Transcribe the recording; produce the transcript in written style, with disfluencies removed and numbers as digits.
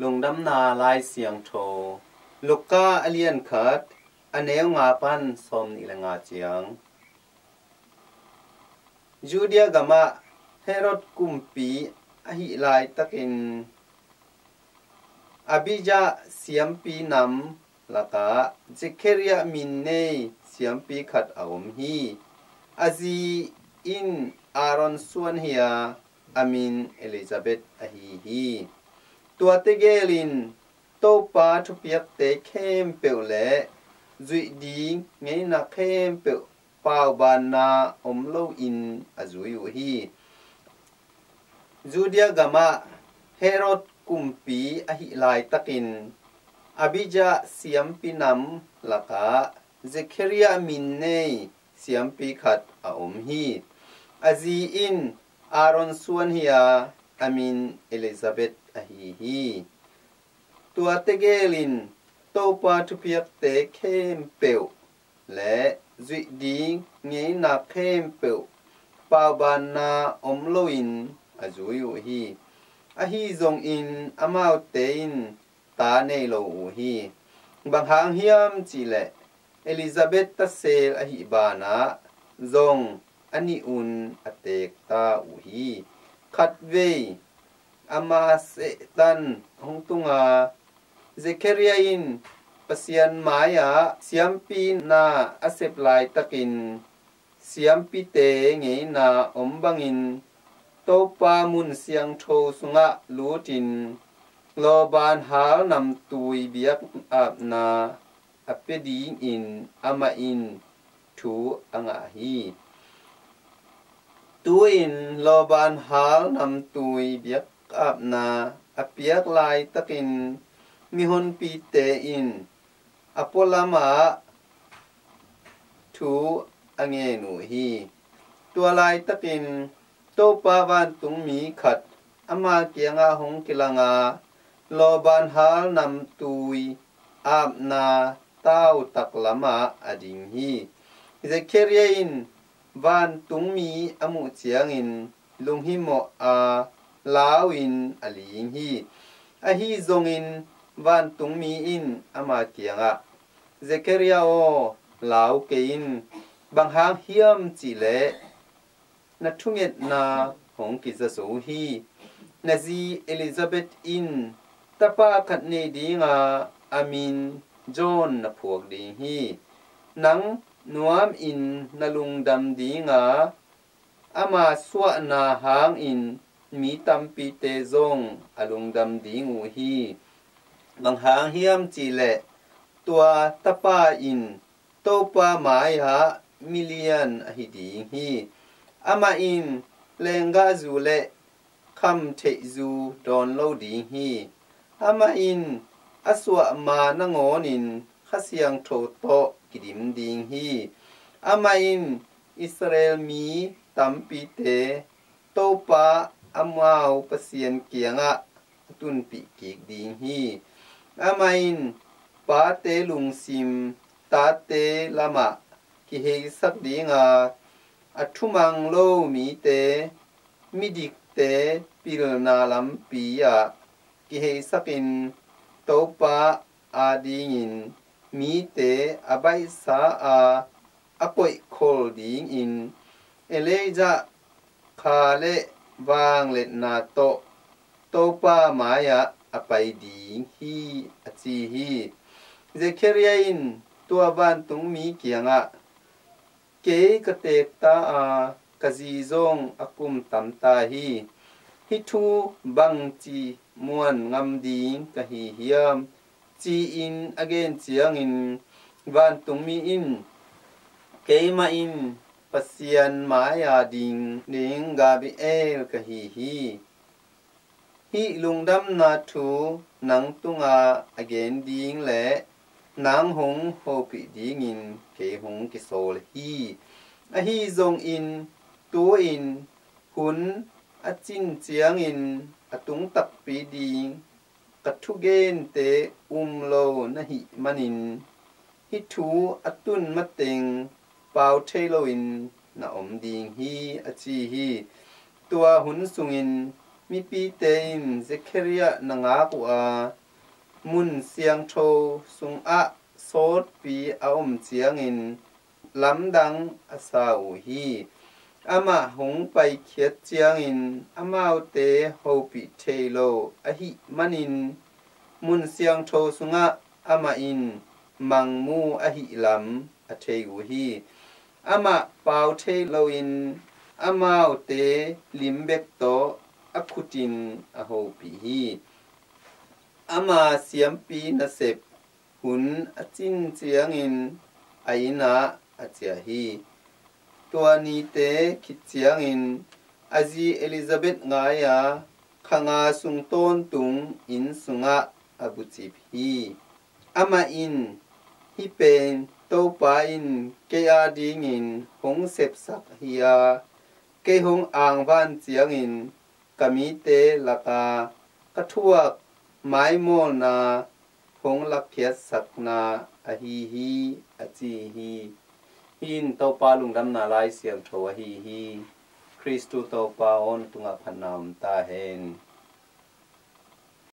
ลงดำนาลายเสียงโทลูกกาอเลียนขัดอันเนวงาปันสมนิลงาเจียงจูเดียกามะเฮโรดกุมปีอหิลายตะกินอบิจาเสียมปีนำละกะเจเคเรียมินเนเสียมปีขัดอาวมฮีอาซีอินอารอนส่วนเฮียอามินเอลิซาเบธอฮีฮีตัวเตเกลินโตปาทุเปียกเตเข้มเปวและจุยดีไงนักเข้มเปวปาวบานนาอมโลอินอจุยฮีจูเดียกามะเฮโรดกุมปีอหิลายตะกินอบิจาเสียมปีนำละกะเจเคเรียมินเนเสียมปีขัดอมฮีอาซีอินอารอนส่วนเฮียอามินเอลิซาเบธอฮีฮีตัวเตเกลินโตปาทุเปียกเตเข้มเปวและจุยดีเงยนักเข้มเปวปาวบานนาอมโลอินอจุยฮีอฮีจงอินอามาวเตอินตาเนโลฮีบางหางเฮียมจีเลเอลิซาเบธตเซลอหิบานาจงอันนี้อุนอเตกตาอูฮีขัดเวอามาเซตันหงตุงาเจเคเรียอินปเสียนมายาเสียมปีนาอเซปลายตะกินเสียมปีเตเงยนาอมบังอินโตปามุนเสียงโทสุงะลูตินโลบานหาลนำตุยเบียกอาบนาอเปดีอินอามาอินทูอังอาฮีตุอินโลบานหาลนำตุยเบียกอาบนาอเปียกลายตะกินมีหนปีเตอินอโปลามาทูอังเงนูฮีตัวลายตะกินโตปาวันตุงมีขัดอามาเกียงอาหงกิลังอาโลบานหาลนำตุยอาบนาเต้าตักละมาอดิงฮีเจเคเรียอินวันตุงมีอมุเจียงอินลุงฮิโมอาลาวินอลิงฮีอฮีจงอินวันตุงมีอินอามาเกียงอาเจเคเรียโอลาวเกอินบางหางเฮียมจีเลนัทุงเอ็ดนาของกิจสูฮีนาซีเอลิซาเบธอินตะปาขัดเนดีงาอามินจอนนพวกดีฮีนังนวมอินนลุงดำดีงาอามาสวนาหางอินมีตัมปีเตซงอลุงดำดีงูฮีบางหางเฮียมจีเลตัวตะปาอินโตปาหมายหามิเลียนอหิดีฮีอามาอินเลงกาจูเลคำเทจูดอนโลดีฮีอามาอินอสวมานงอนินขเสียงโทโตกิดิมดิงฮีอามาอินอิสราเอลมีตัมปีเตโตปาอามาวปเสียนเกียงะตุนปิกิกดิงฮีอามาอินปาเตลุงซิมตาเตลามะกิเฮสักดิงาอัทุมังโลมีเตมิดิกเตปิลนาลัมปียะกิเฮสักินโตปาอาดิงินมีเตอบัยสาอาอปอยโคลดิงอินเอเลจาคาเลวางเลนาโตโตปามายะอไปดิงฮีอจีฮีเจเคเรียอินตัวบ้านตุงมีเกียงะเกกเตกตาอากะจีซงอกุมตัมตาฮีฮิทูบังจีมวนงำดีกะฮีเฮียมจีอินอเกนเจียงอินบ้านตุงมีอินเกมาอินปัสยันมายาดิงนิงกาบิเอลกะฮีฮีฮิลุงดำนาทูนังตุงอาอเกนดิงและนางหงโฮปิดีงินเกหงกิโซลฮีอฮีจงอินตัวอินหุนอจินเจียงอินอตุงตักปีดีกัทุเกนเตโลนะหิมันินฮิทูอตุนมะเต็งปาวเทโลอินนะอมดีงฮีอจีฮีตัวหุนสุงิน mi pi te in Zechariah nanga ku a mun siang tho sung a sot pi a chiang in lam dang asau hi ama hong pai khiat chiang in amau te ho pi thelo a hi manin mun siang tho sunga ama in mangmu a hi lam a theu hi ama pau thelo in amau te limbek to akutin a ho pi hi ama siam pi na sep hun a chin chiang in aina a chia hi tua ni te khit chiang in azi Elizabeth ngaya khanga sung ton tung in sunga abuchip hi ama in hi pen to pa in ke a ding in hong sep sak hiya ke hong ang van chiang in kami te laka kathuak mai mo na hong lak phiat sak na a hi a chi hi hin to pa lung dam na lai siam tho hi Christu to pa on tunga phanam ta hen